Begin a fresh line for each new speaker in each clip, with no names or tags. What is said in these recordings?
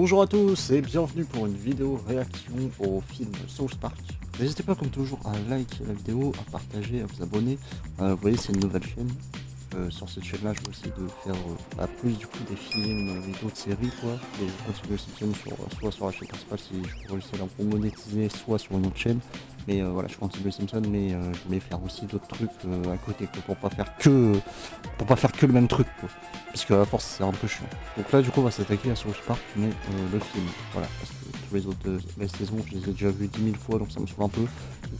Bonjour à tous et bienvenue pour une vidéo réaction au film South Park. N'hésitez pas comme toujours à liker la vidéo, à partager, à vous abonner. Vous voyez, c'est une nouvelle chaîne. Sur cette chaîne là je vais essayer de faire plus du coup des films, vidéos de séries quoi. Et continuer cette chaîne soit sur la chaîne principale si je peux réussir à monétiser, soit sur une autre chaîne. Mais voilà, je continue les Simpsons, mais je voulais faire aussi d'autres trucs à côté quoi, pour pas faire que le même truc quoi. Parce qu'à force c'est un peu chiant. Donc là du coup on va s'attaquer à South Park, mais le film, voilà, parce que tous les autres les saisons je les ai déjà vues 10 000 fois, donc ça me saoule un peu.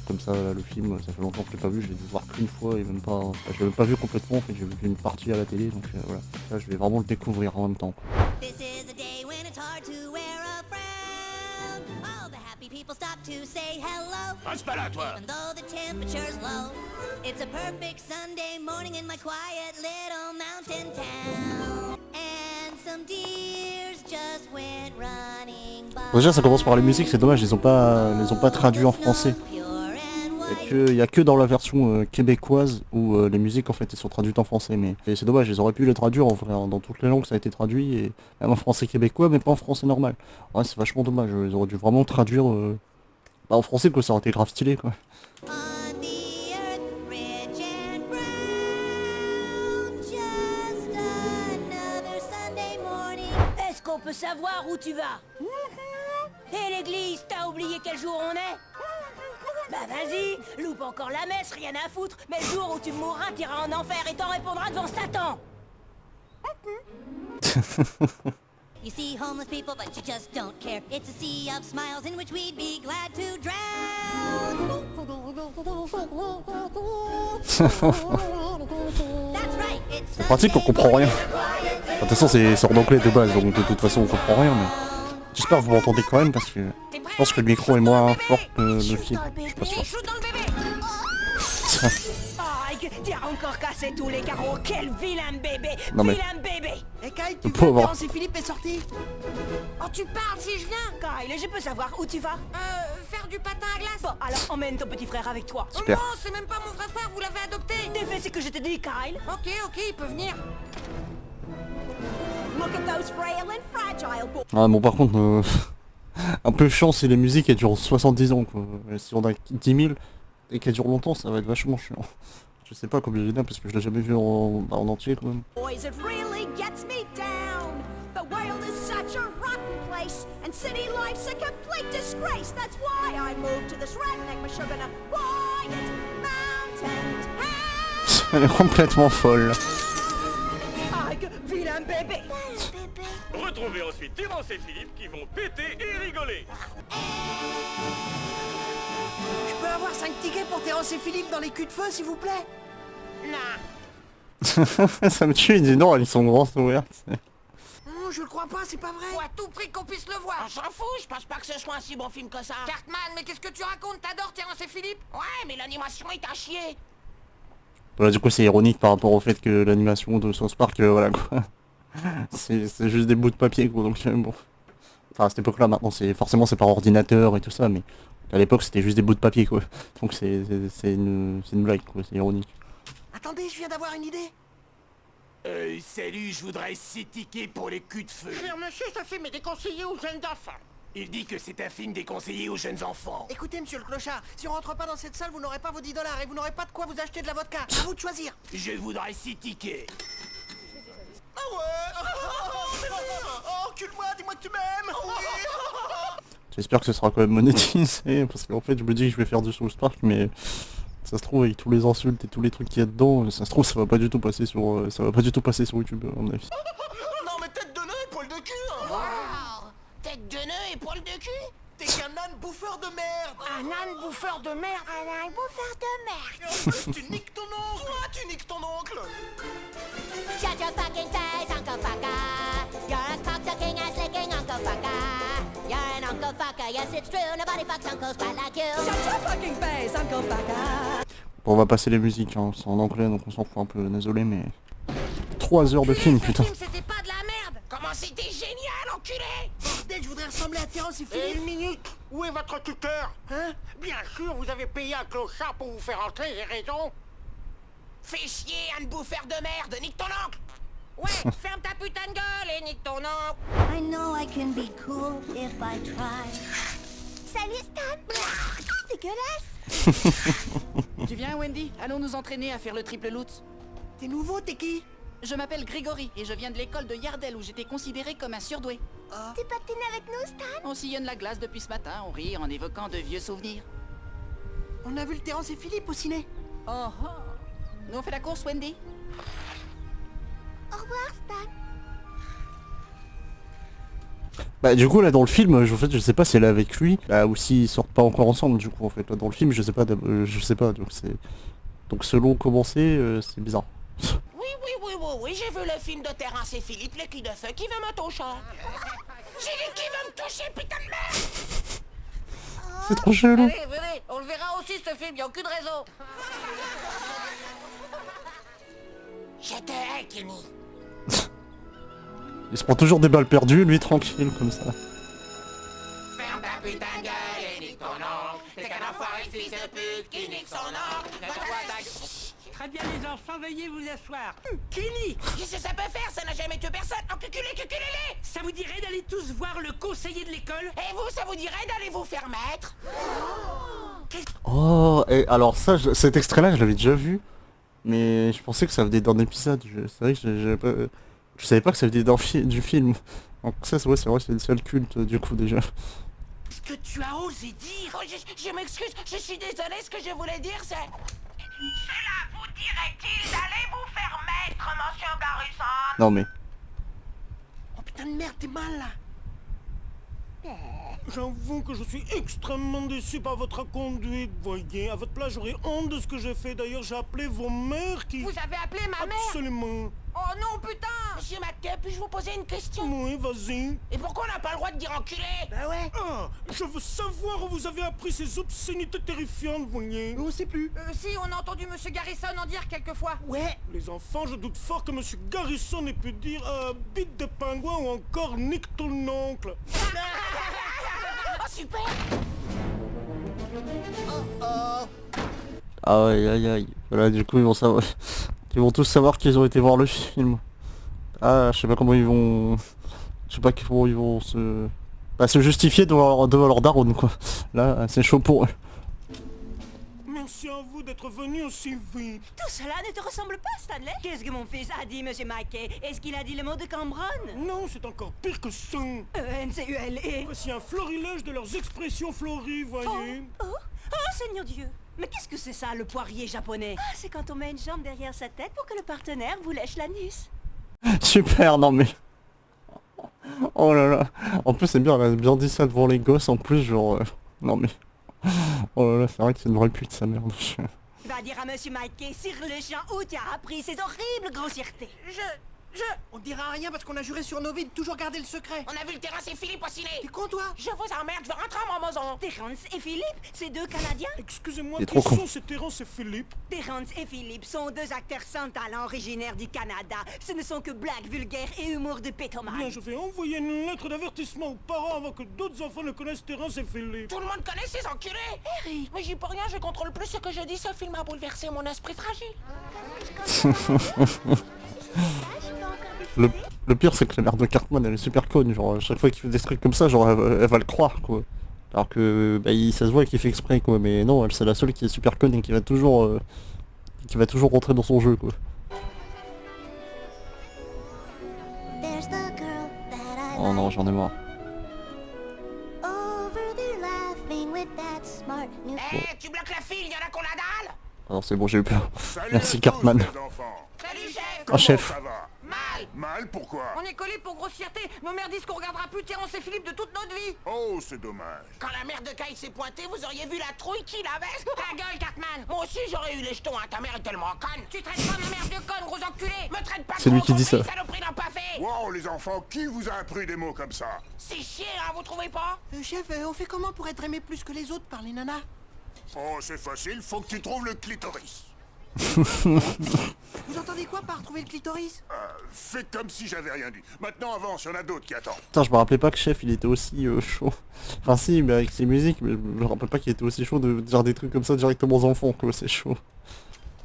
Comme ça là, le film, ça fait longtemps que je l'ai pas vu, je l'ai dû voir qu'une fois et même pas. Enfin, je l'ai même pas vu complètement, en fait j'ai vu une partie à la télé, donc voilà. Là je vais vraiment le découvrir en même temps quoi.
People stop to say hello.
Reste pas là, toi.
Even though the temperature's low. It's a perfect Sunday morning in my quiet little mountain town. And some deers just went running by.
Déjà ça commence par les musiques, c'est dommage, ils ont pas traduit en français. Il y a que dans la version québécoise où les musiques en fait elles sont traduites en français, mais c'est dommage, ils auraient pu les traduire en vrai, dans toutes les langues ça a été traduit, et même en français québécois mais pas en français normal. Ouais, c'est vachement dommage, ils auraient dû vraiment traduire en français quoi, ça aurait été grave stylé quoi.
Est-ce qu'on peut savoir où tu vas? Et l'église, t'as oublié quel jour on est? Bah vas-y, loupe encore la messe, rien à foutre. Mais le jour où tu mourras, t'iras en enfer et t'en répondras devant Satan.
You see homeless people, but you just don't care. It's a sea of smiles in which we'd be glad to drown. That's right, it's
C'est pratique, on comprend rien. De toute façon c'est en anglais de base, donc de toute façon on comprend rien, mais j'espère que vous m'entendez quand même parce que je pense que le micro est moins fort que le film, je suis pas sûr.
T'as encore cassé tous les carreaux, quel vilain bébé.
Non mais...
Vilain bébé.
Et Kyle,
Le
tu
pauvre.
vois, Terence et Philippe est sorti.
Oh, tu parles si je viens. Kyle, je peux savoir où tu vas? Faire du patin à glace. Bon, alors emmène ton petit frère avec toi.
Super.
Non, c'est même pas mon vrai frère, vous l'avez adopté.
T'es fait ce que je te dis, Kyle.
Ok, il peut venir.
Look at those frail and fragile boys.
Ah bon par contre, un peu chiant si les musiques elles durent 70 ans quoi. Si on a 10 000 et qu'elles durent longtemps ça va être vachement chiant. Je sais pas combien il y en a parce que je l'ai jamais vu en entier quand même.
Boys, it really gets me down. The world is such a rotten place, and city life's a complete disgrace. That's why I moved to this redneck Michigan quiet mountain town.
Elle est complètement folle.
Aïe, vilain bébé.
Retrouvez ensuite Terence et Philippe qui vont péter et rigoler.
Je peux avoir 5 tickets pour Terence et Philippe dans les culs de feu, s'il vous plaît?
Non.
Ça me tue, il dit non, ils sont grands ouverts.
Non, je le crois pas, c'est pas vrai. Faut à tout prix qu'on puisse le voir.
On s'en fout, je pense pas que ce soit un si bon film que ça.
Cartman, mais qu'est-ce que tu racontes? T'adores Terence et Philippe?
Ouais, mais l'animation est à chier.
Voilà, du coup c'est ironique par rapport au fait que l'animation de South Park, voilà quoi. C'est juste des bouts de papier quoi, donc bon. Enfin à cette époque là maintenant forcément c'est par ordinateur et tout ça, mais à l'époque c'était juste des bouts de papier quoi. Donc c'est une blague quoi, c'est ironique.
Attendez, je viens d'avoir une idée.
Salut, je voudrais 6 tickets pour les culs de feu.
Cher monsieur, ce film est déconseillé aux jeunes enfants.
Il dit que c'est un film déconseillé aux jeunes enfants.
Écoutez, monsieur le clochard, si on rentre pas dans cette salle, vous n'aurez pas vos $10 et vous n'aurez pas de quoi vous acheter de la vodka. À vous de choisir.
Je voudrais 6 tickets.
Ah ouais. Oh, encule-moi, dis-moi que tu m'aimes.
J'espère que ce sera quand même monétisé, parce qu'en fait je me dis que je vais faire du South Park, mais ça se trouve avec tous les insultes et tous les trucs qu'il y a dedans, ça se trouve ça va pas du tout passer sur YouTube à mon avis.
Non, mais tête de nœud et poil de cul.
Wow. Tête de nœud et poil de cul.
T'es qu'un âne bouffeur de merde.
Un âne bouffeur de merde. Un âne bouffeur de merde.
Et en plus, tu niques ton oncle. Toi, tu niques ton oncle.
Shut your fucking face, Uncle Fucker. You're a cocksucking ass licking Uncle Fucker. You're an Uncle Fucker, yes it's true. Nobody fucks uncles quite like you.
Shut your fucking face, Uncle Fucker.
Bon, on va passer les musiques, hein. C'est en anglais donc on s'en fout un peu, désolé mais... 3 heures de film putain.
C'était pas de la merde. Comment c'était génial, enculé.
Bordel, je voudrais ressembler à Terence et Philippe.
Une minute, où est votre tuteur?
Hein?
Bien sûr, vous avez payé un clochard pour vous faire entrer, j'ai raison.
Fais chier, âne bouffeur de merde, nique ton oncle.
Ouais, ferme ta putain de gueule et nique ton oncle.
I know I can be cool if I try.
Salut Stan. Dégueulasse.
Tu viens, Wendy? Allons nous entraîner à faire le triple Lutz.
T'es nouveau, t'es qui?
Je m'appelle Grégory et je viens de l'école de Yardel où j'étais considéré comme un surdoué.
T'es patiné avec nous, Stan?
On sillonne la glace depuis ce matin, on rit en évoquant de vieux souvenirs.
On a vu le Terrence et Philippe au ciné.
Oh oh. Nous on fait la course, Wendy?
Au revoir, Stan.
Bah du coup là dans le film, en fait je sais pas si elle est avec lui, ou s'ils sortent pas encore ensemble du coup en fait. Là, dans le film je sais pas, donc c'est... Donc selon comment c'est bizarre.
Oui, j'ai vu le film de Terrence et Philippe, le cul de feu, qui veut me toucher? J'ai dit qui veut me toucher, putain de merde!
C'est trop chelou.
Allez, venez, on le verra aussi ce film, y'a aucune raison. Je te hais, Kenny.
Il se prend toujours des balles perdues, lui tranquille comme ça.
Ferme ta putain de gueule et nique ton oncle. T'es qu'un enfoiré de fils de pute qui nique son oncle.
Très bien les enfants, veuillez vous asseoir. Kenny,
Qu'est-ce que ça peut faire? Ça n'a jamais tué personne. Encuculez-les!
ça vous dirait d'aller tous voir le conseiller de l'école?
Et vous, ça vous dirait d'aller vous faire mettre?
Oh, et alors ça, cet extrait-là, je l'avais déjà vu, mais je pensais que ça venait d'un épisode. C'est vrai que je savais pas que ça venait du film. Donc ça, c'est vrai, c'est une seule culte du coup déjà.
Ce que tu as osé dire.
Oh, je m'excuse, je suis désolé, ce que je voulais dire, c'est... Cela vous dirait-il d'aller vous faire mettre, monsieur Garrison?
Non mais...
Oh putain de merde, t'es mal là. J'avoue que je suis extrêmement déçu par votre conduite, voyez. À votre place, j'aurais honte de ce que j'ai fait. D'ailleurs, j'ai appelé vos mères qui...
Vous avez appelé ma mère?
Absolument.
Oh non, putain! Monsieur Mathieu, puis-je vous poser une question?
Oui, vas-y.
Et pourquoi on n'a pas le droit de dire enculé?
Bah ouais. Ah, je veux savoir où vous avez appris ces obscénités terrifiantes, voyez. On sait plus.
Si, on a entendu monsieur Garrison en dire quelquefois.
Ouais. Les enfants, je doute fort que monsieur Garrison ait pu dire bite de pingouin ou encore nique ton oncle.
Oh, super!
Ah ouais, aïe aïe. Voilà, du coup ils vont savoir... Ils vont tous savoir qu'ils ont été voir le film. Ah, je sais pas comment ils vont... Je sais pas comment ils vont se... Bah, se justifier devant leur daronne quoi. Là, c'est chaud pour eux.
Merci à vous d'être venu aussi vite.
Tout cela ne te ressemble pas, Stanley? Qu'est-ce que mon fils a dit, monsieur Mackey? Est-ce qu'il a dit le mot de Cambronne?
Non, c'est encore pire que ça.
N-C-U-L-E.
Voici un florilège de leurs expressions fleuries, voyez.
Oh, Seigneur Dieu! Mais qu'est-ce que c'est ça, le poirier japonais? Ah, c'est quand on met une jambe derrière sa tête pour que le partenaire vous lèche l'anus.
Super, non mais... Oh là là. En plus c'est bien, elle a bien dit ça devant les gosses en plus, genre... Non mais... Oh là là, c'est vrai que c'est une vraie pute sa merde.
Va dire à monsieur Mackey sur le champ où tu as appris ces horribles grossièretés.
On dira rien parce qu'on a juré sur nos vies de toujours garder le secret.
On a vu le Terrence et Philippe au ciné.
T'es con, toi?
Je vous emmerde, je veux rentrer à mon maison.
Terrence et Philippe, ces deux Canadiens?
Excusez-moi,
Il est
qui
trop con.
sont ces Terrence et Philippe?
Terrence et Philippe sont deux acteurs sans talent originaires du Canada. Ce ne sont que blagues vulgaires et humour de pétomane.
Bien, je vais envoyer une lettre d'avertissement aux parents avant que d'autres enfants ne connaissent Terrence et Philippe.
Tout le monde connaît ces enculés.
Harry.
Mais j'y peux rien, je contrôle plus ce que je dis. Ce film a bouleversé mon esprit fragile.
Le pire c'est que la mère de Cartman elle est super conne, genre chaque fois qu'il fait des trucs comme ça, genre elle va le croire quoi. Alors que bah, ça se voit qu'il fait exprès quoi, mais non, elle c'est la seule qui est super conne et qui va toujours rentrer dans son jeu quoi.
There's the girl that I
Oh non,
like
j'en ai marre.
over there laughing with that smart new...
Eh, tu bloques la file, y'en a qu'on la dalle.
Alors c'est bon, j'ai eu peur.
Salut
Merci
à tous,
Cartman.
les enfants.
Salut, chef.
Oh chef.
Ça va?
Mal.
Mal pourquoi?
On est collés pour grossièreté. Nos mères disent qu'on regardera plus Terrence et Philippe de toute notre vie.
Oh, c'est dommage.
Quand la mère de Kyle s'est pointée, vous auriez vu la trouille qu'il avait. Ta gueule, Cartman. Moi aussi, j'aurais eu les jetons, hein. Ta mère est tellement conne. Tu traites pas ma mère de conne, gros enculé. Me traite pas
C'est lui qui dit ça.
Saloperie n'en pas fait.
Wow, les enfants, qui vous a appris des mots comme ça?
C'est chier, hein, vous trouvez pas?
Chef, on fait comment pour être aimé plus que les autres par les nanas?
Oh, c'est facile, faut que tu trouves le clitoris.
Vous entendez quoi par trouver le clitoris?
Fais comme si j'avais rien dit. Maintenant avance, y en a d'autres qui attendent.
Putain, je me rappelais pas que Chef il était aussi chaud. Enfin si, mais avec ses musiques, mais je me rappelle pas qu'il était aussi chaud de dire des trucs comme ça directement aux enfants quoi, c'est chaud.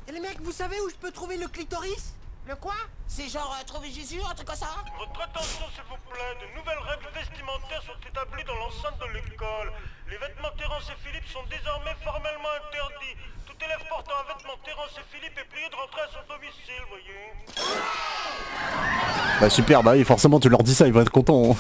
Et les mecs, vous savez où je peux trouver le clitoris?
Le quoi? C'est genre trouver Jésus, un truc comme ça?
Votre attention, s'il vous plaît. De nouvelles règles vestimentaires sont établies dans l'enceinte de l'école. Les vêtements Terrence et Philippe sont désormais formellement interdits. Tout élève portant un vêtement Terrence et Philippe est prié de rentrer à son domicile, voyez.
Bah super, bah oui, forcément tu leur dis ça, ils vont être contents. Hein.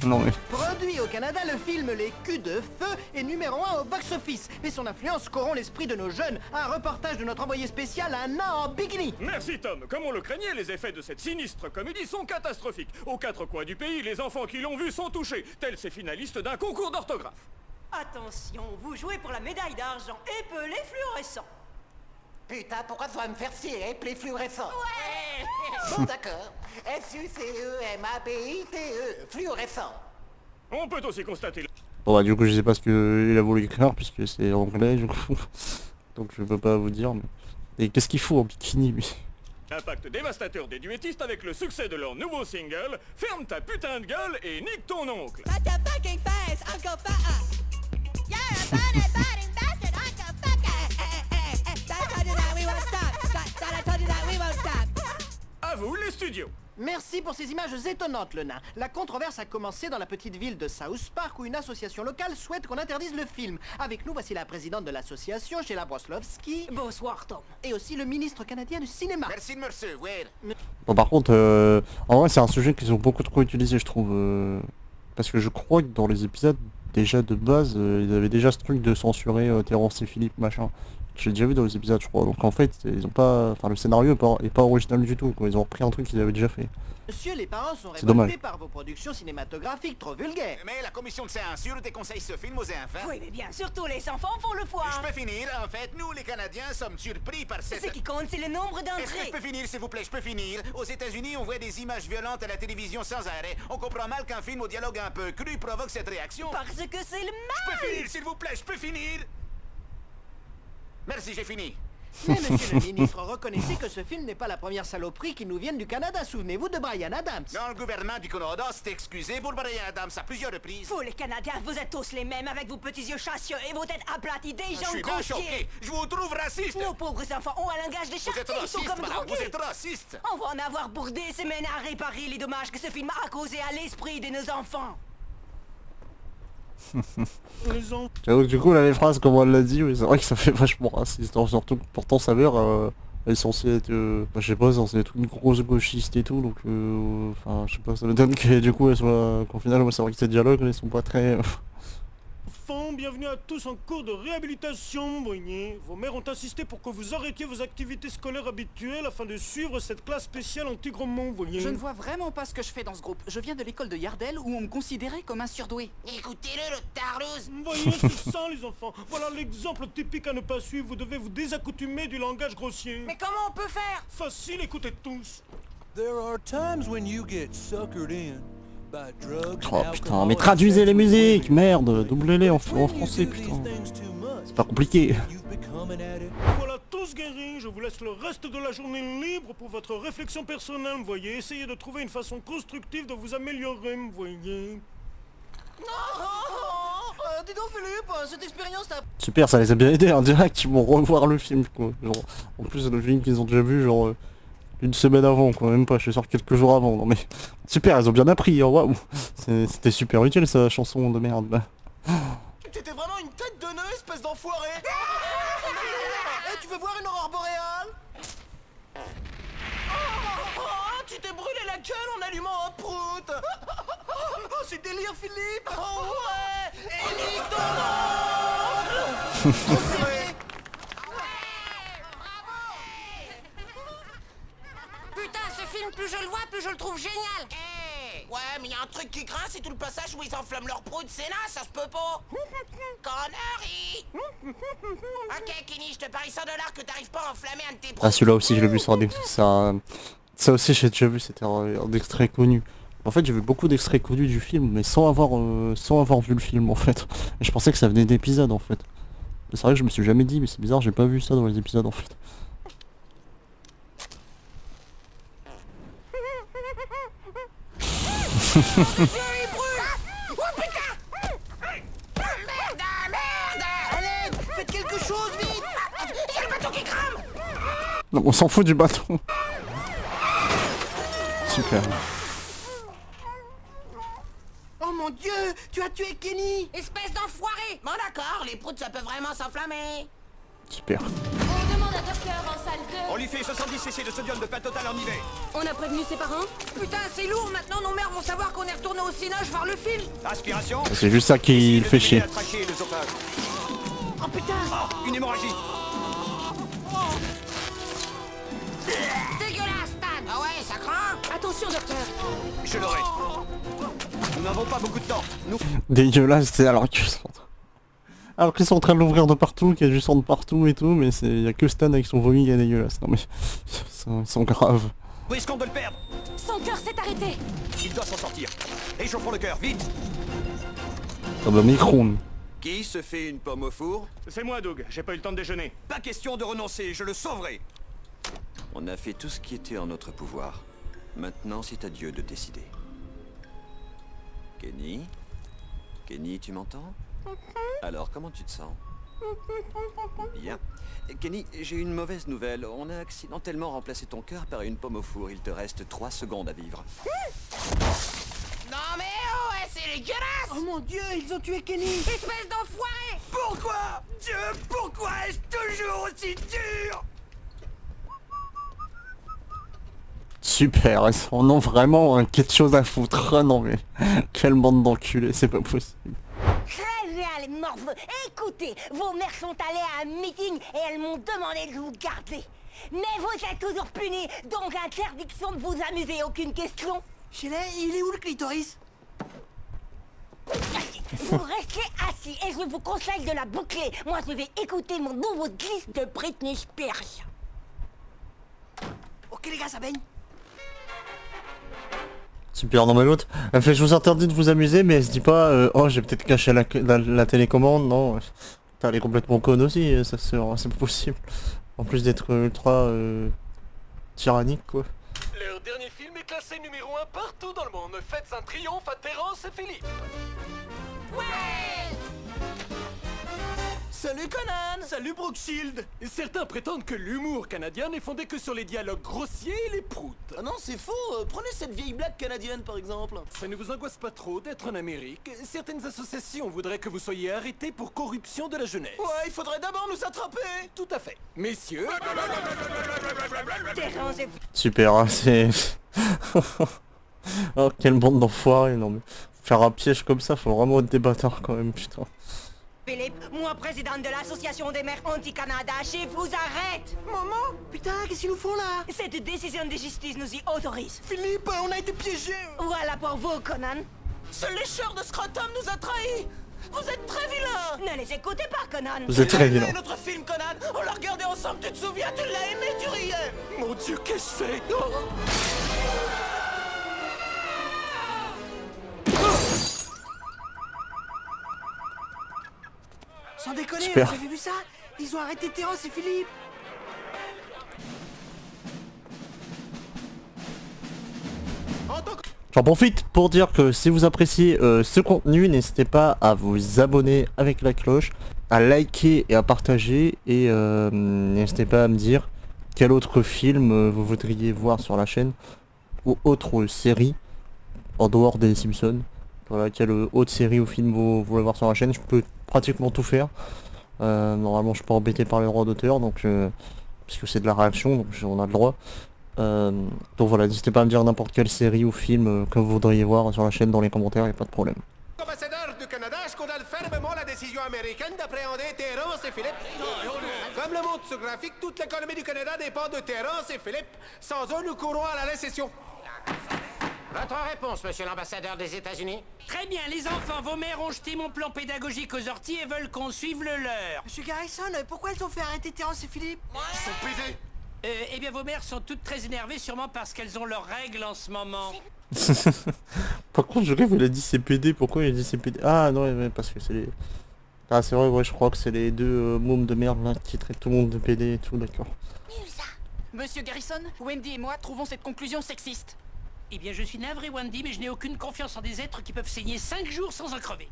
Non mais...
Produit au Canada, le film Les Culs de Feu est numéro 1 au box-office. Mais son influence corrompt l'esprit de nos jeunes. Un reportage de notre envoyé spécial, un nain en bikini.
Merci Tom. Comme on le craignait, les effets de cette sinistre comédie sont catastrophiques. Aux quatre coins du pays, les enfants qui l'ont vu sont touchés, tels ces finalistes d'un concours d'orthographe.
Attention, vous jouez pour la médaille d'argent. Épelé fluorescent.
Putain, pourquoi tu vas me faire chier, les fluorescents? Ouais. Bon, d'accord. F-U-C-E-M-A-B-I-T-E, fluorescent.
On peut aussi constater...
Bon bah du coup je sais pas ce qu'il a voulu écrire puisque c'est anglais du coup. Donc je peux pas vous dire mais... Et qu'est-ce qu'il faut en bikini lui?
L'impact dévastateur des duettistes avec le succès de leur nouveau single « Ferme ta putain de gueule et nique ton oncle ».
Put your fucking face, Uncle Fucker. You're a funny, funny bastard, Uncle Fucker. I told you that we won't stop. I told you that we won't stop.
À vous les studios.
Merci pour ces images étonnantes, le nain. La controverse a commencé dans la petite ville de South Park où une association locale souhaite qu'on interdise le film. Avec nous, voici la présidente de l'association, Sheila Broslovski.
Bonsoir, Tom.
Et aussi le ministre canadien du cinéma.
Merci de me recevoir.
Bon par contre, en vrai c'est un sujet qu'ils ont beaucoup trop utilisé je trouve. Parce que je crois que dans les épisodes, déjà de base, ils avaient déjà ce truc de censurer Terrence et Philippe machin. J'ai déjà vu dans les épisodes je crois, donc en fait ils ont pas. Enfin le scénario est pas original du tout quoi. Ils ont repris un truc qu'ils avaient déjà fait.
Monsieur, les parents sont
C'est dommage.
révoltés par vos productions cinématographiques trop vulgaires.
Mais la commission de censure déconseille ce film aux enfants.
Oui, mais bien sûr, tous les enfants font le foie.
Je peux finir, en fait, nous les Canadiens sommes surpris par cette...
Ce qui compte, c'est le nombre
Est-ce que
d'entrées.
je peux finir, s'il vous plaît, je peux finir? Aux États-Unis, on voit des images violentes à la télévision sans arrêt. On comprend mal qu'un film au dialogue un peu cru provoque cette réaction.
Parce que c'est le
Je peux
mal.
finir, s'il vous plaît, je peux finir? Merci, j'ai fini.
Mais monsieur le ministre, reconnaissez que ce film n'est pas la première saloperie qui nous vienne du Canada. Souvenez-vous de Brian Adams.
Non, le gouvernement du Canada s'est excusé pour Brian Adams à plusieurs reprises.
Vous, les Canadiens, vous êtes tous les mêmes avec vos petits yeux chassieux et vos têtes aplaties des
Je
gens
suis bien
grossiers.
choqué. Je vous trouve raciste.
Nos pauvres enfants ont un langage de
Vous
chartier,
êtes
ils sont
raciste,
comme
madame,
drogués.
vous êtes raciste.
On va en avoir pour des semaines à réparer les dommages que ce film a causés à l'esprit de nos enfants.
Les enfants...
J'avoue que du coup là les phrases comme elle l'a dit, oui, c'est vrai que ça fait vachement raciste. Surtout que pourtant sa mère elle est censée être, je sais pas, censée être une grosse gauchiste et tout, donc enfin je sais pas, ça me donne que du coup elle soit, qu'au final moi c'est vrai que ces dialogues ils sont pas très...
Bienvenue à tous en cours de réhabilitation, voyez. Vos mères ont insisté pour que vous arrêtiez vos activités scolaires habituelles afin de suivre cette classe spéciale anti-gros-mont, voyez.
Je ne vois vraiment pas ce que je fais dans ce groupe. Je viens de l'école de Yardel où on me considérait comme un surdoué.
Écoutez-le, le tarlouse.
Voyez, c'est ça les enfants. Voilà l'exemple typique à ne pas suivre. Vous devez vous désaccoutumer du langage grossier.
Mais comment on peut faire?
Facile, écoutez tous.
There are times when you get suckered in by drugs
Oh
and
putain,
alcohol
mais
and
traduisez les
sexual
musiques,
behavior.
merde, doublez-les en
When you
français
do these
putain.
things too much,
C'est pas compliqué.
you've become an addict.
Voilà tous guéris. Je vous laisse le reste de la journée libre pour votre réflexion personnelle, voyez. Essayez de trouver une façon constructive de vous améliorer, voyez.
Dis donc Philippe, cette expérience t'a...
Super, ça les a bien aidés, en direct, ils vont revoir le film quoi. Genre, en plus le film qu'ils ont déjà vu genre une semaine avant quoi, même pas, je suis sûr quelques jours avant. Non mais super, ils ont bien appris, hein, waouh. C'était super utile sa chanson de merde là.
T'étais vraiment une tête de nœud, espèce d'enfoiré. Tu veux voir une aurore boréale? Tu t'es brûlé la gueule en allumant un prout. C'est délire Philippe. Oh ouais. Et nique ton oncle.
Putain, ce film, plus je le vois, plus je le trouve génial. Ouais, mais y a un truc qui craint, c'est tout le passage où ils enflamment leur prout. C'est naze, ça se peut pas. Connerie. Ok, Kenny, je te parie $100 que t'arrives pas à enflammer un de tes prouts.
Ah celui-là aussi je l'ai vu sur ça aussi j'ai déjà vu, c'était un extrait connu. En fait j'ai vu beaucoup d'extraits connus du film mais sans avoir vu le film en fait. Et je pensais que ça venait d'épisodes en fait. C'est vrai que je me suis jamais dit mais c'est bizarre, j'ai pas vu ça dans les épisodes en fait.
Allez, faites quelque chose vite.
Y'a le bateau qui crame.
Non on s'en fout du bâton. Super.
Oh mon Dieu, tu as tué Kenny!
Espèce d'enfoiré! Bon d'accord, les proutes ça peut vraiment s'enflammer.
Super.
On demande un docteur en salle 2.
On lui fait 70 cc de sodium de pâte totale en IV.
On a prévenu ses parents?
Putain, c'est lourd, maintenant nos mères vont savoir qu'on est retourné au Cinoche voir le film.
Aspiration.
C'est juste ça qui le fait chier.
La trachée et le sophage.
Oh putain!
Oh, une hémorragie.
Dégueulasse, Stan! Ah ouais, ça craint!
Attention, docteur.
Je l'aurai. Nous n'avons pas beaucoup de temps. Nous...
Dégueulasse, c'est alors qu'ils sont en train de l'ouvrir de partout, qu'il y a du sang de partout et tout, mais il y a que Stan avec son vomi qui est dégueulasse. Non mais ils sont graves.
Risquons de le perdre.
Son cœur s'est arrêté.
Il doit s'en sortir. Échauffons le cœur, vite.
Comme un micro.
Qui se fait une pomme au four?
C'est moi, Doug. J'ai pas eu le temps de déjeuner.
Pas question de renoncer, je le sauverai. On a fait tout ce qui était en notre pouvoir. Maintenant, c'est à Dieu de décider. Kenny? Kenny, tu m'entends? Alors, comment tu te sens? Bien. Kenny, j'ai une mauvaise nouvelle. On a accidentellement remplacé ton cœur par une pomme au four. Il te reste 3 secondes à vivre.
Non mais oh, ouais, c'est dégueulasse!
Oh mon Dieu, ils ont tué Kenny!
Espèce d'enfoiré!
Pourquoi? Dieu, pourquoi est-ce toujours aussi dur?
Super, ils en ont vraiment quelque chose à foutre. Ah non mais, quelle bande d'enculés, c'est pas possible.
Très bien, les morveux. Écoutez, vos mères sont allées à un meeting et elles m'ont demandé de vous garder. Mais vous êtes toujours punis, donc interdiction de vous amuser, aucune question.
Shelley, il est où le clitoris?
Vous restez assis et je vous conseille de la boucler. Moi, je vais écouter mon nouveau disque de Britney Spears.
Ok les gars, ça baigne.
Super, non mais l'autre, elle fait je vous interdis de vous amuser, mais elle se dit pas oh j'ai peut-être caché la télécommande, non. Elle est complètement conne aussi, ça c'est pas possible. En plus d'être ultra tyrannique quoi.
Leur dernier film est classé numéro 1 partout dans le monde. Faites un triomphe à Terrence et Philippe.
Ouais!
Salut Conan! Salut Brookshield! Certains prétendent que l'humour canadien n'est fondé que sur les dialogues grossiers et les proutes.
Ah non, c'est faux! Prenez cette vieille blague canadienne par exemple.
Ça ne vous angoisse pas trop d'être en Amérique? Certaines associations voudraient que vous soyez arrêtés pour corruption de la jeunesse.
Ouais, il faudrait d'abord nous attraper!
Tout à fait. Messieurs...
Super, hein, c'est... Oh quelle bande d'enfoirés, non mais... Faire un piège comme ça, faut vraiment être des bâtards quand même, putain.
Philippe, moi présidente de l'association des mères anti-Canada, je vous arrête!
Maman? Putain, qu'est-ce qu'ils nous font là?
Cette décision de justice nous y autorise.
Philippe, on a été piégés!
Voilà pour vous, Conan.
Ce lécheur de scrotum nous a trahis! Vous êtes très vilains!
Ne les écoutez pas, Conan!
Vous êtes très vilains.
Tu as aimé notre film, Conan! On l'a regardé ensemble, tu te souviens? Tu l'as aimé, tu riais!
Mon Dieu, qu'ai-je fait? Oh.
Sans déconner,
Super.
vous avez vu ça? Ils ont arrêté Terrence et Philippe!
J'en profite pour dire que si vous appréciez ce contenu, n'hésitez pas à vous abonner avec la cloche, à liker et à partager, et n'hésitez pas à me dire quel autre film vous voudriez voir sur la chaîne, ou autre série, en dehors des Simpsons. Voilà, quelle autre série ou film vous voulez voir sur la chaîne, je peux pratiquement tout faire. Normalement je suis pas embêté par les droits d'auteur, donc puisque c'est de la réaction, donc on a le droit. Donc voilà, n'hésitez pas à me dire n'importe quelle série ou film que vous voudriez voir sur la chaîne dans les commentaires, y a pas de problème.
Ambassadeur du Canada, je condamne fermement la décision américaine d'appréhender Terrence et Philippe. Comme le monde sur graphique, toute l'économie du Canada dépend de Terrence et Philippe. Sans eux, nous courons à la récession.
Votre réponse, monsieur l'ambassadeur des États-Unis?
Très bien, les enfants, vos mères ont jeté mon plan pédagogique aux orties et veulent qu'on suive le leur.
Monsieur Garrison, pourquoi ils ont fait arrêter Terrence et Philippe?
Ils sont pédés!
Eh bien, vos mères sont toutes très énervées, sûrement parce qu'elles ont leurs règles en ce moment.
Par contre, je rêve, il a dit CPD, pourquoi il a dit CPD? Ah non, ouais, parce que c'est les... Ah c'est vrai, ouais, je crois que c'est les deux mômes de merde là qui traitent tout le monde de PD et tout, d'accord.
Monsieur Garrison, Wendy et moi trouvons cette conclusion sexiste.
Eh bien, je suis navré, Wendy, mais je n'ai aucune confiance en des êtres qui peuvent saigner 5 jours sans en crever.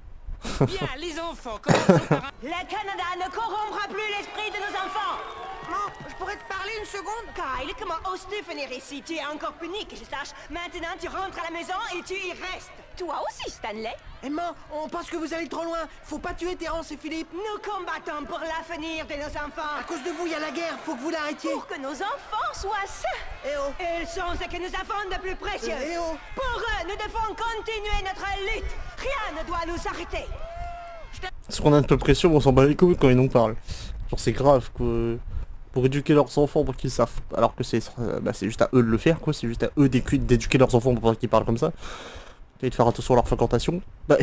Bien, les enfants, commençons par un...
Le Canada ne corrompra plus l'esprit de nos enfants.
Maman, je pourrais te parler une seconde?
Kyle, comment oses-tu venir ici? Tu es encore puni, que je sache. Maintenant, tu rentres à la maison et tu y restes. Toi aussi, Stanley.
Emma, on pense que vous allez trop loin. Faut pas tuer Terrence et Philippe.
Nous combattons pour l'avenir de nos enfants.
À cause de vous, il y a la guerre. Faut que vous l'arrêtiez.
Pour que nos enfants soient sains.
Eh oh.
Ils sont ce que nous avons de plus précieux.
Eh oh.
Pour eux, nous devons continuer notre lutte. Rien ne doit nous arrêter.
Parce qu'on a un peu de pression, on s'en bat les couilles quand ils nous parlent. Genre c'est grave quoi. Pour éduquer leurs enfants pour qu'ils savent. Alors que c'est juste à eux de le faire quoi. C'est juste à eux d'éduquer leurs enfants pour qu'ils parlent comme ça. Et de faire attention à leur fréquentation. Bah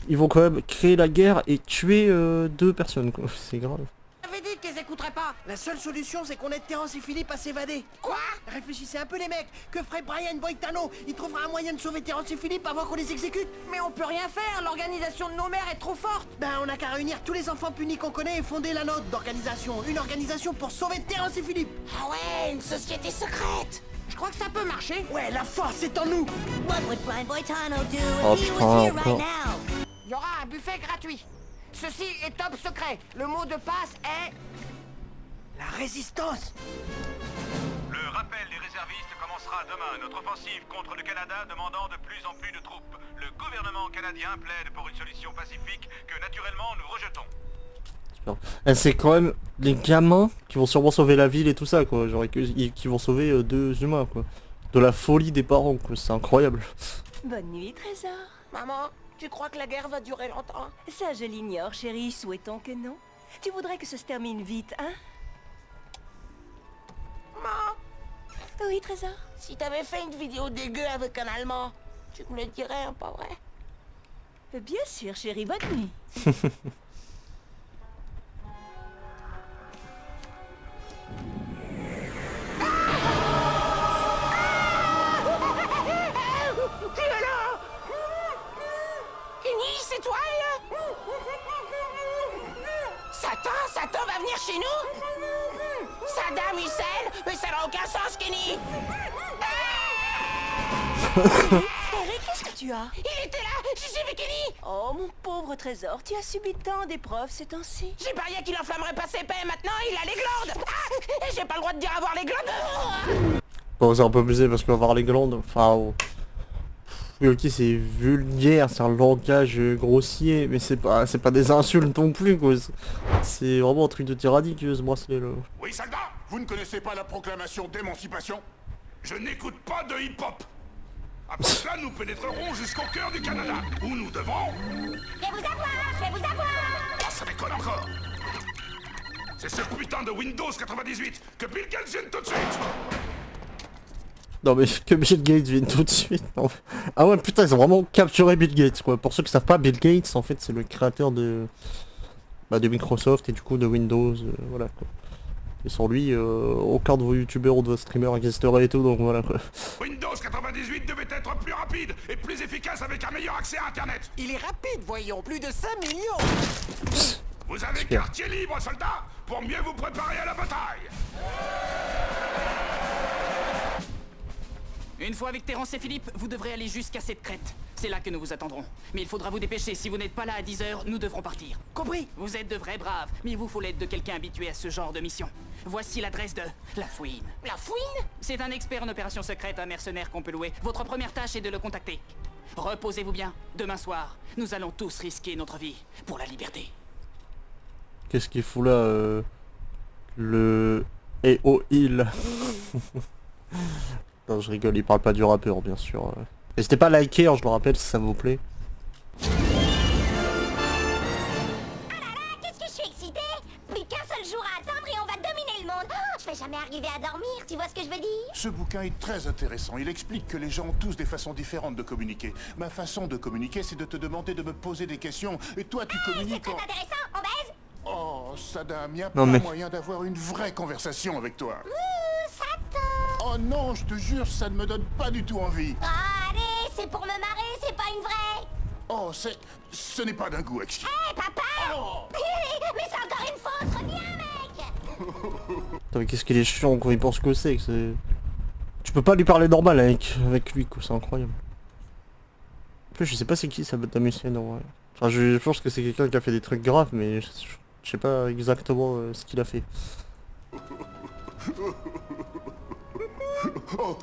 ils vont quand même créer la guerre et tuer 2 personnes quoi. C'est grave.
J'avais dit qu'ils écouteraient pas.
La seule solution, c'est qu'on aide Terrence et Philippe à s'évader.
Quoi?
Réfléchissez un peu les mecs. Que ferait Brian Boitano? Il trouvera un moyen de sauver Terrence et Philippe avant qu'on les exécute.
Mais on peut rien faire, l'organisation de nos mères est trop forte.
Ben on a qu'à réunir tous les enfants punis qu'on connaît et fonder la nôtre d'organisation. Une organisation pour sauver Terrence et Philippe.
Ah ouais, une société secrète. Je crois que ça peut marcher.
Ouais, la force est en nous.
What would Brian Boitano do
Oh,
if he
putain,
was here right
encore.
now?
Il y aura un buffet gratuit. Ceci est top secret. Le mot de passe est...
La résistance.
Le rappel des réservistes commencera demain. Notre offensive contre le Canada demandant de plus en plus de troupes. Le gouvernement canadien plaide pour une solution pacifique que naturellement nous rejetons.
C'est quand même les gamins qui vont sûrement sauver la ville et tout ça quoi. Genre qui vont sauver 2 humains quoi. De la folie des parents quoi. C'est incroyable.
Bonne nuit, Trésor.
Maman, tu crois que la guerre va durer longtemps?
Ça, je l'ignore, chérie. Souhaitons que non. Tu voudrais que ça se termine vite, hein?
Maman,
Oui, Trésor.
si t'avais fait une vidéo dégueu avec un Allemand, tu me le dirais, hein, pas vrai?
Bien sûr, chérie. Bonne nuit.
Qui est là? Kenny, c'est toi, là? Satan va venir chez nous? Saddam Hussein? Mais ça n'a aucun sens, Kenny!
Eric, qu'est-ce que tu as?
Il était là! J'ai suivi Kenny!
Oh, mon pauvre Trésor, tu as subi tant d'épreuves ces temps-ci.
J'ai parié qu'il enflammerait pas ses paix, maintenant il a les glandes! Ah, et j'ai pas le droit de dire avoir les glandes!
Bon c'est un peu abusé parce qu'avoir les glandes, enfin... Oh. Oui ok c'est vulgaire, c'est un langage grossier, mais c'est pas des insultes non plus quoi. C'est vraiment un truc de tyrannique ce bracelet là.
Oui, soldat, vous ne connaissez pas la proclamation d'émancipation?
Je n'écoute pas de hip-hop. Après cela, nous pénétrerons jusqu'au cœur du Canada, où nous devons...
Je vais vous avoir! Je vais vous avoir!
Ah, ça déconne encore. C'est ce putain de Windows 98 que Bill Gates vienne tout de suite.
Non mais que Bill Gates vienne tout de suite. Non. Ah ouais putain ils ont vraiment capturé Bill Gates quoi. Pour ceux qui savent pas, Bill Gates en fait c'est le créateur de Microsoft et du coup de Windows, voilà quoi. Et sans lui, aucun de vos youtubeurs ou de vos streamers existerait et tout donc voilà quoi.
Windows 98 devait être plus rapide et plus efficace avec un meilleur accès à internet.
Il est rapide, voyons, plus de 5 millions.
Vous avez
Super.
quartier libre, soldats, pour mieux vous préparer à la bataille.
Une fois avec Terrence et Philippe, vous devrez aller jusqu'à cette crête. C'est là que nous vous attendrons. Mais il faudra vous dépêcher, si vous n'êtes pas là à 10 h, nous devrons partir.
Compris?
Vous êtes de vrais braves, mais il vous faut l'aide de quelqu'un habitué à ce genre de mission. Voici l'adresse de La Fouine.
La Fouine?
C'est un expert en opération secrète, un mercenaire qu'on peut louer. Votre première tâche est de le contacter. Reposez-vous bien. Demain soir, nous allons tous risquer notre vie pour la liberté.
Qu'est-ce qu'il fout là le EO Hill. Non je rigole, il parle pas du rappeur bien sûr. N'hésitez pas à liker, hein, je le rappelle si ça vous plaît.
Qu'est-ce que je suis excitée! Plus qu'un seul jour à attendre et on va dominer le monde! Oh, je vais jamais arriver à dormir, tu vois ce que je veux dire?
Ce bouquin est très intéressant. Il explique que les gens ont tous des façons différentes de communiquer. Ma façon de communiquer, c'est de te demander de me poser des questions. Et toi, tu communiques
C'est
en...
très intéressant, on baise?
Oh, Saddam, y a
Non,
pas
mais-
moyen d'avoir une vraie conversation avec toi.
Satan!
Oh non, je te jure, ça ne me donne pas du tout envie.
Ah, allez, c'est pour me marrer, c'est pas une vraie!
Oh, ce n'est pas d'un goût exquis.
Hé, papa! Mais c'est encore une fausse, reviens, mec!
Putain, mais qu'est-ce qu'il est chiant quoi, il pense que c'est. Tu peux pas lui parler normal avec lui quoi, c'est incroyable. En plus je sais pas c'est qui ça Saddam Hussein en vrai. Enfin, je pense que c'est quelqu'un qui a fait des trucs graves, mais je sais pas exactement ce qu'il a fait.
Oh.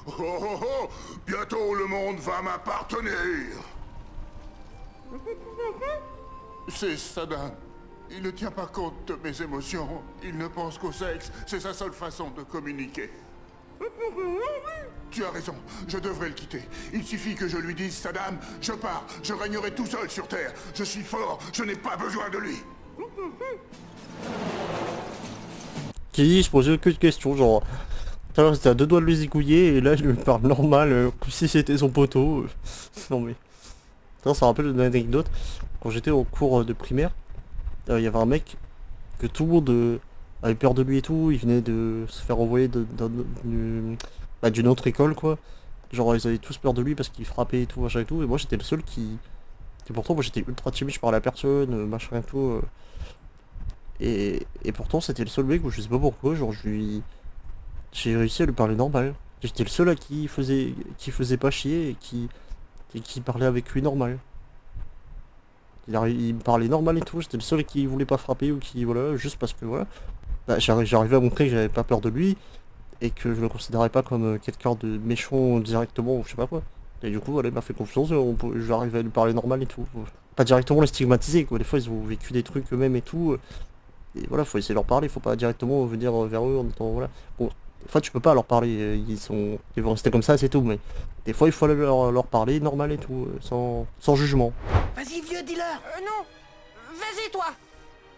Oh, oh, oh. Bientôt le monde va m'appartenir. C'est Saddam. Il ne tient pas compte de mes émotions. Il ne pense qu'au sexe. C'est sa seule façon de communiquer. Tu as raison, je devrais le quitter. Il suffit que je lui dise, Saddam, je pars, je régnerai tout seul sur Terre. Je suis fort, je n'ai pas besoin de lui.
Qui se posait que de questions, genre... Tout à l'heure c'était à 2 doigts de le zigouiller, et là il lui parle normal, comme si c'était son poteau. Non mais... Ça rappelle une anecdote. Quand j'étais au cours de primaire, il y avait un mec que tout le monde avait peur de lui et tout, il venait de se faire envoyer d'une autre école quoi. Genre ils avaient tous peur de lui parce qu'il frappait et tout, machin et tout, et moi j'étais le seul qui... Et pourtant moi j'étais ultra timide, je parlais à personne, machin et tout. Et pourtant c'était le seul mec où je sais pas pourquoi, genre j'ai réussi à lui parler normal. J'étais le seul à qui faisait pas chier et qui parlait avec lui normal. Il me parlait normal et tout, j'étais le seul qui voulait pas frapper ou qui, voilà, juste parce que voilà. Bah, j'arrivais à montrer que j'avais pas peur de lui et que je le considérais pas comme quelqu'un de méchant directement ou je sais pas quoi. Et du coup, voilà, il m'a fait confiance, j'arrivais à lui parler normal et tout. Pas directement le stigmatiser quoi, des fois ils ont vécu des trucs eux-mêmes et tout. Et voilà, faut essayer de leur parler, faut pas directement venir vers eux en étant, voilà. Bon, des fois tu peux pas leur parler, ils vont rester comme ça, c'est tout, mais des fois il faut leur parler normal et tout, sans jugement.
Vas-y vieux dealer.
Non. Vas-y, toi.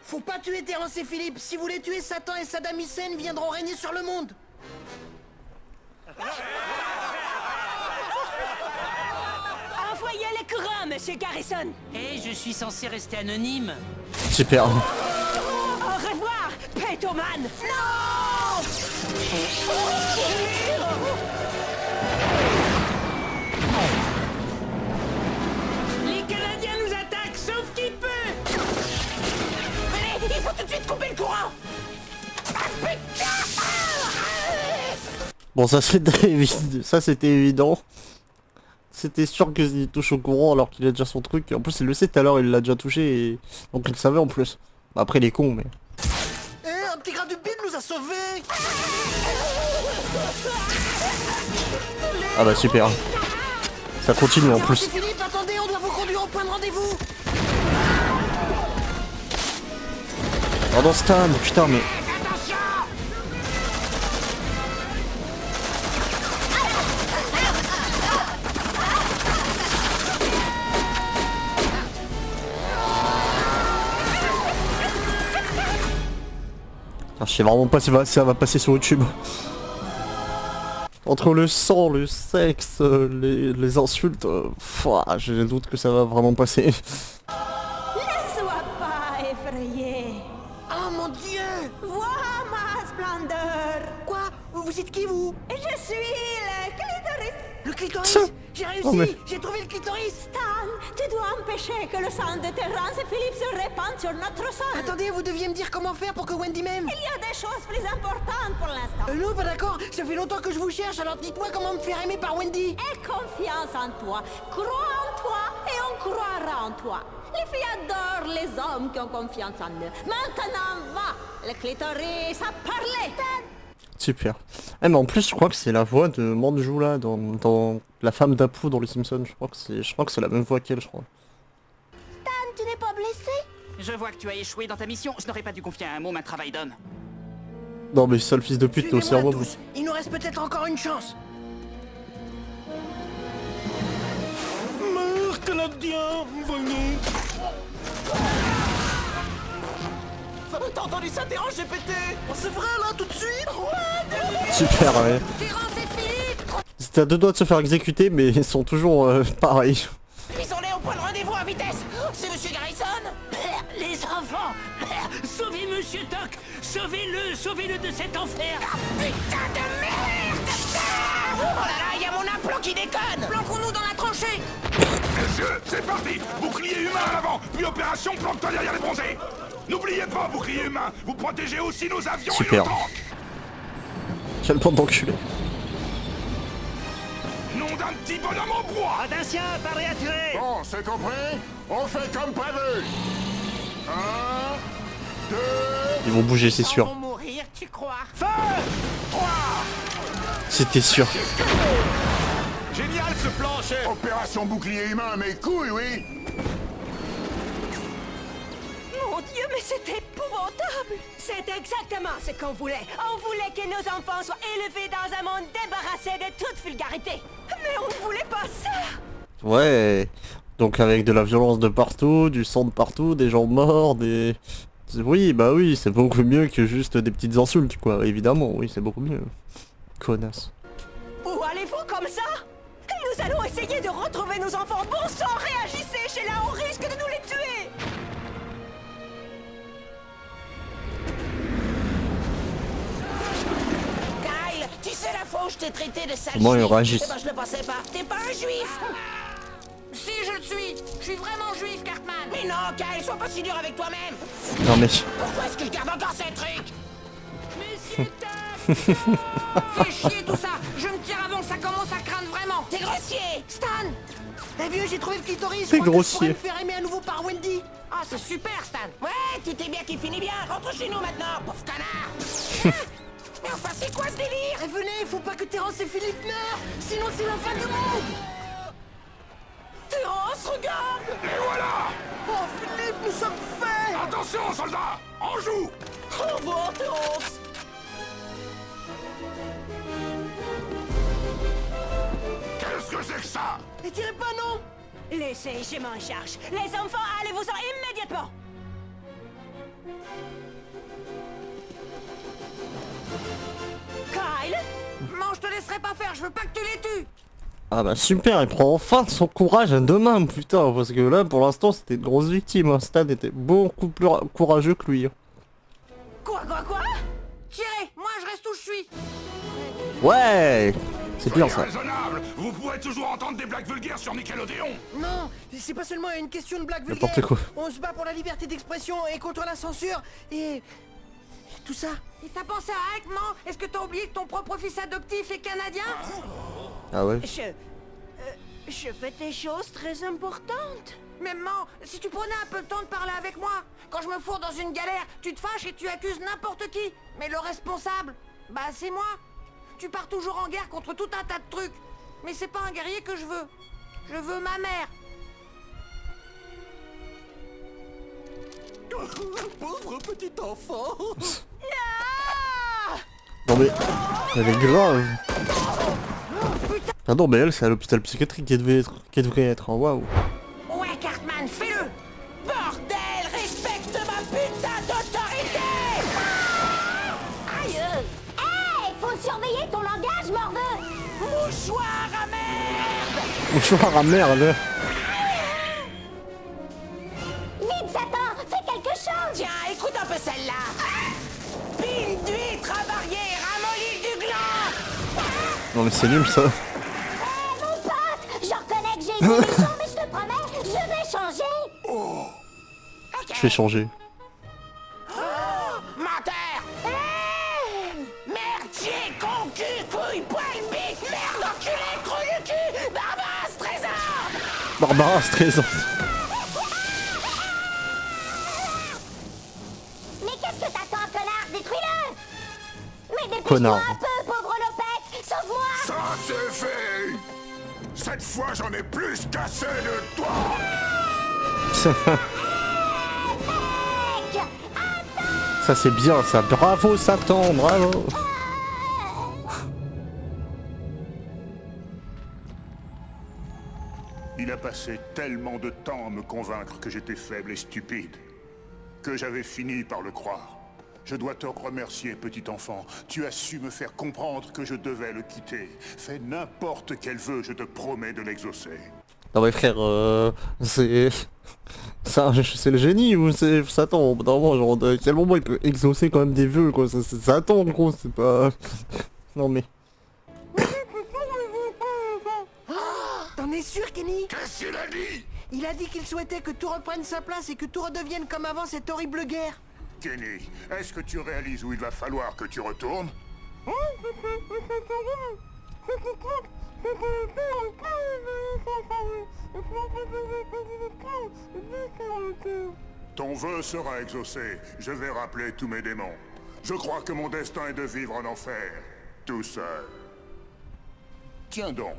Faut pas tuer Terrence et Philippe. Si vous les tuez, Satan et Saddam Hussein viendront régner sur le monde.
Envoyez les courants, monsieur Garrison.
Et je suis censé rester anonyme.
Super.
Au revoir, Pétoman. Non.
Les Canadiens nous attaquent, sauf qui peut.
Allez, il faut tout de suite couper le courant.
Bon, ça c'était évident. C'était sûr qu'il touche au courant alors qu'il a déjà son truc. En plus il le sait tout à l'heure, il l'a déjà touché et... Donc il le savait en plus. Bah, après il est con mais...
Un petit gras du bide nous a sauvés.
Ah bah super. Ça continue en plus.
Philippe, attendez, on doit vous conduire au point de rendez-vous.
Pardon Stan, putain mais... Je sais vraiment pas si ça va passer sur YouTube. Entre le sang, le sexe, les insultes, j'ai des doutes que ça va vraiment passer.
Ne sois pas effrayé.
Oh mon Dieu.
Vois ma splendeur.
Quoi? Vous êtes qui vous?
Je suis le clitoris.
Le clitoris? J'ai réussi,
Oh, mais...
j'ai trouvé le clitoris.
Stan, tu dois empêcher que le sang de Terrence et Philippe se répande sur notre sol.
Attendez, vous deviez me dire comment faire pour que Wendy m'aime.
Il y a des choses plus importantes pour l'instant.
Non, pas d'accord, ça fait longtemps que je vous cherche, alors dites-moi comment me faire aimer par Wendy.
Aie confiance en toi. Crois en toi et on croira en toi. Les filles adorent les hommes qui ont confiance en eux. Maintenant, va. Le clitoris a parlé.
Super. Eh mais en plus je crois que c'est la voix de Manjula dans la femme d'Apu dans les Simpsons. Je crois que c'est la même voix qu'elle, je crois.
Stan, tu n'es pas blessé?
Je vois que tu as échoué dans ta mission. Je n'aurais pas dû confier à un môme un travail d'homme.
Non mais sale fils de pute, t'es aussi un môme.
Il nous reste peut-être encore une chance.
Meurs, Canadien, venez.
T'as entendu ça, Terrence, j'ai pété.
C'est vrai là, tout de suite.
Super, ouais.
Terrence et Philippe.
C'était à 2 doigts de se faire exécuter mais ils sont toujours pareils.
Ils sont allés au point de rendez-vous à vitesse. C'est monsieur Garrison.
Les enfants. Sauvez Monsieur Toc. Sauvez-le de cet enfer.
Putain de merde. Oh là là, il y a mon implant qui déconne. Planquons-nous dans la tranchée.
Messieurs, c'est parti. Bouclier humain à l'avant, puis opération planque-toi derrière les bronzés. N'oubliez pas, bouclier humain, vous protégez aussi nos avions
Super.
et nos tanks.
Quelle bande d'enculés.
Nous nom d'un petit bonhomme en bois!
Attention, paré à tuer!
Bon, c'est compris? On fait comme prévu. 1, 2...
Ils vont bouger, c'est sûr.
Mourir, tu crois?
Feu!
3!
C'était sûr.
Génial ce plan, chef!
Opération bouclier humain, mes couilles, oui.
Mon Dieu, mais c'est épouvantable! C'est exactement ce qu'on voulait. On voulait que nos enfants soient élevés dans un monde débarrassé de toute vulgarité. Mais on ne voulait pas ça!
Ouais. Donc avec de la violence de partout, du sang de partout, des gens morts, des... Oui, bah oui, c'est beaucoup mieux que juste des petites insultes, quoi. Évidemment, oui, c'est beaucoup mieux. Connasse.
Où allez-vous comme ça? Nous allons essayer de retrouver nos enfants. Bon sang, réagissez, Sheila, on risque de nous les tuer!
Kyle, tu sais la fois où je t'ai traité de sale
Comment ils
juif?
réagissent?
Eh ben, je le pensais pas. T'es pas un juif!
Si, je le suis. Je suis vraiment juif, Cartman.
Mais non, Kyle, sois pas si dur avec toi-même!
Non mais...
Pourquoi est-ce que je garde encore ces trucs?
Fais chier tout ça. Je me tire avant que ça commence à craindre vraiment.
T'es grossier!
Stan! Eh vieux, j'ai trouvé le clitoris.
T'es
Je crois que je
grossier.
pourrais me faire aimer à nouveau par Wendy.
Ah, c'est super, Stan.
Ouais, tout est bien qui finit bien. Rentre chez nous maintenant, pauvre connard! Mais enfin, c'est quoi ce délire?
Eh venez, faut pas que Terrence et Philippe meurent. Sinon c'est la fin du monde.
Terrence, regarde!
Et voilà!
Oh Philippe, nous sommes faits.
Attention, soldats! En joue!
Au revoir, Terrence!
Qu'est-ce que c'est que ça?
Et tirez pas, non?
Laissez, je m'en charge. Les enfants, allez-vous-en immédiatement! Kyle?
Non, je te laisserai pas faire. Je veux pas que tu les tues.
Ah bah super, il prend enfin son courage à deux mains, putain, parce que là, pour l'instant, c'était une grosse victime. Hein. Stan était beaucoup plus courageux que lui.
Quoi?
Tirez, moi je reste où je suis.
Ouais, c'est bien ça.
Raisonnable! Vous pourrez toujours entendre des blagues vulgaires sur Nickelodeon!
Non, c'est pas seulement une question de blague
N'importe
vulgaire.
quoi.
On se bat pour la liberté d'expression et contre la censure et tout ça.
Et t'as pensé à Hank, non? Est-ce que t'as oublié que ton propre fils adoptif est canadien?
Ah ouais.
Je fais des choses très importantes.
Mais maman, si tu prenais un peu le temps de parler avec moi. Quand je me fourre dans une galère, tu te fâches et tu accuses n'importe qui. Mais le responsable, bah c'est moi. Tu pars toujours en guerre contre tout un tas de trucs. Mais c'est pas un guerrier que je veux. Je veux ma mère.
Pauvre petit enfant.
Non mais... Elle est grave. Ah non mais elle, c'est à l'hôpital psychiatrique qu'elle devrait être. Hein. Waouh.
Ouais, Cartman, fais-le! Bordel, respecte ma putain d'autorité!
Aïe! Hey, faut surveiller ton langage, morveux!
Mouchoir à merde!
Mouchoir à merde.
Vite, Satan, fais quelque chose!
Tiens, écoute un peu celle-là! Pine d'huître avariée, ramolli du gland!
Non mais c'est nul ça.
Mon pote, je reconnais que j'ai été méchant, mais je te promets, je vais changer!
Je vais changer.
Oh, menteur! Merdier, con cul, couille, poil, bite, merde, enculé, gros du cul, Barbara Streisand!
Barbara Streisand.
Mais qu'est-ce que t'attends, connard? Détruis-le! Mais dépêche-toi
Connard.
un peu, pauvre Lopette! Sauve-moi!
Ça c'est fait! Cette fois j'en ai plus qu'assez de toi!
Ça c'est bien ça. Bravo Satan, bravo.
Il a passé tellement de temps à me convaincre que j'étais faible et stupide, que j'avais fini par le croire. Je dois te remercier, petit enfant. Tu as su me faire comprendre que je devais le quitter. Fais n'importe quel vœu, je te promets de l'exaucer.
Non mais frère, c'est... C'est le génie ou c'est Satan? Au bout d'un moment, genre, à quel moment il peut exaucer quand même des vœux, quoi? C'est Satan, gros, c'est pas... Non mais...
T'en es sûr, Kenny?
Qu'est-ce qu'il a dit?
Il a dit qu'il souhaitait que tout reprenne sa place et que tout redevienne comme avant cette horrible guerre.
Kenny, est-ce que tu réalises où il va falloir que tu retournes? Ton vœu sera exaucé. Je vais rappeler tous mes démons. Je crois que mon destin est de vivre en enfer, tout seul. Tiens donc,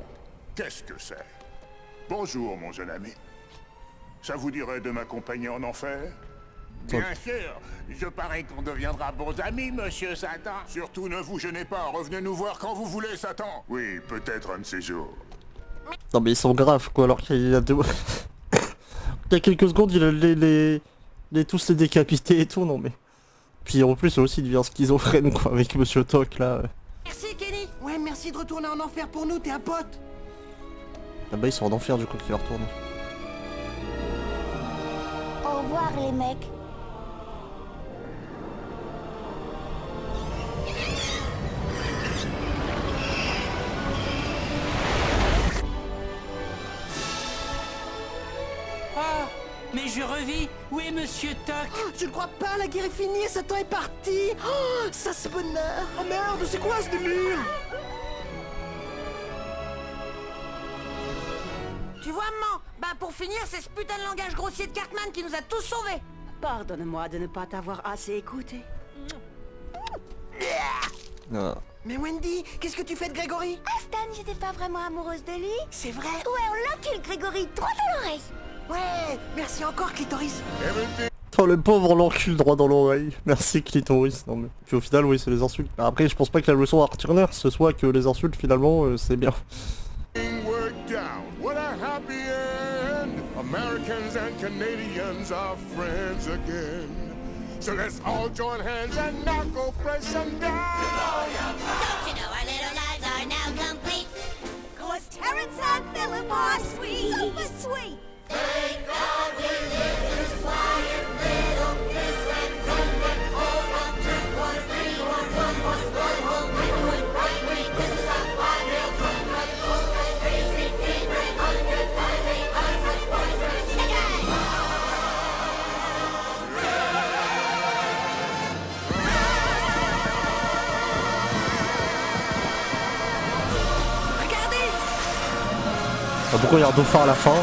qu'est-ce que c'est? Bonjour, mon jeune ami. Ça vous dirait de m'accompagner en enfer?
Bien sûr. Je parie qu'on deviendra bons amis, monsieur Satan.
Surtout ne vous gênez pas, revenez nous voir quand vous voulez, Satan. Oui, peut-être un de ces jours.
Non mais ils sont graves quoi, alors qu'il y a deux... il y a quelques secondes il a tous les décapités et tout, non mais... Puis en plus aussi il devient schizophrène quoi, avec Monsieur Toc là.
Merci Kenny. Ouais, merci de retourner en enfer pour nous, t'es un pote.
Ah bah ils sont en enfer du coup qu'il va retourner.
Au revoir les mecs.
Ah, mais je revis. Où est Monsieur Toc?
Oh, je ne crois pas, la guerre est finie et Satan est parti. Oh, ça c'est bonheur. Oh merde, c'est quoi ce délire?
Tu vois, maman, bah pour finir, c'est ce putain de langage grossier de Cartman qui nous a tous sauvés.
Pardonne-moi de ne pas t'avoir assez écouté.
Ah.
Mais Wendy, qu'est-ce que tu fais de Grégory?
Ah Stan, j'étais pas vraiment amoureuse de lui.
C'est vrai?
Ouais, on l'encule Grégory, droit dans l'oreille.
Ouais, merci encore Clitoris.
Oh le pauvre on l'encule droit dans l'oreille. Merci Clitoris. Non mais... Puis au final oui c'est les insultes. Après je pense pas que la leçon à retenir ce soit que les insultes finalement c'est bien.
What a happy end! Americans and Canadians are friends again. So let's all join hands and now go press them down.
Don't you know our little lives are now complete?
'Cause Terrence and Philip are sweet. Super sweet.
Thank God we live in this quiet little kiss and run that hold on 2 was 3 1 1 was 1 home with right wing. This is a high hill from right home right crazy team right 100
Regardez.
Ah, pourquoi il y a un dauphin à la fin?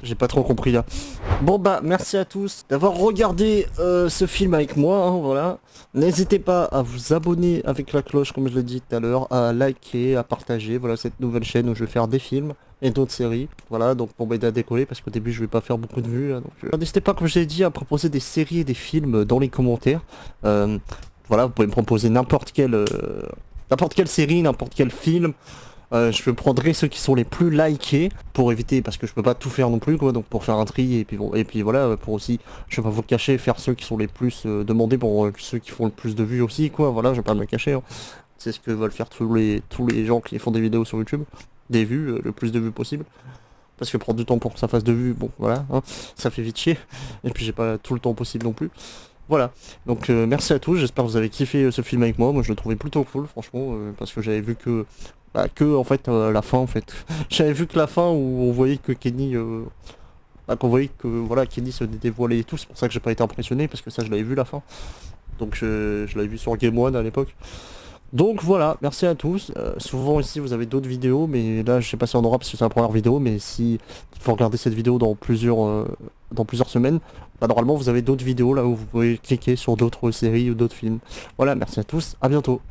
J'ai pas trop compris là. Bon bah merci à tous d'avoir regardé ce film avec moi, hein, voilà. N'hésitez pas à vous abonner avec la cloche comme je l'ai dit tout à l'heure, à liker, à partager, voilà cette nouvelle chaîne où je vais faire des films et d'autres séries. Voilà, donc pour m'aider à décoller parce qu'au début je vais pas faire beaucoup de vues. Là, donc, n'hésitez pas comme je l'ai dit à proposer des séries et des films dans les commentaires. Voilà, vous pouvez me proposer n'importe quelle série, n'importe quel film. Je prendrai ceux qui sont les plus likés pour éviter parce que je peux pas tout faire non plus quoi, donc pour faire un tri et puis bon, et puis voilà pour aussi je vais pas vous le cacher, faire ceux qui sont les plus demandés pour ceux qui font le plus de vues aussi quoi, voilà je vais pas me le cacher hein. C'est ce que veulent faire tous les gens qui font des vidéos sur YouTube, des vues, le plus de vues possible parce que prendre du temps pour que ça fasse de vues, bon voilà hein, ça fait vite chier et puis j'ai pas tout le temps possible non plus. Voilà, donc merci à tous, j'espère que vous avez kiffé ce film avec moi, je le trouvais plutôt cool franchement, parce que j'avais vu que en fait la fin en fait, j'avais vu que la fin où on voyait que Kenny, qu'on voyait que voilà Kenny se dévoilait et tout, c'est pour ça que j'ai pas été impressionné, parce que ça je l'avais vu la fin, donc je l'avais vu sur Game One à l'époque. Donc voilà, merci à tous, souvent ici vous avez d'autres vidéos, mais là je sais pas si on aura parce que c'est la première vidéo, mais si il faut regarder cette vidéo dans plusieurs semaines, bah, normalement vous avez d'autres vidéos là où vous pouvez cliquer sur d'autres séries ou d'autres films. Voilà, merci à tous, à bientôt.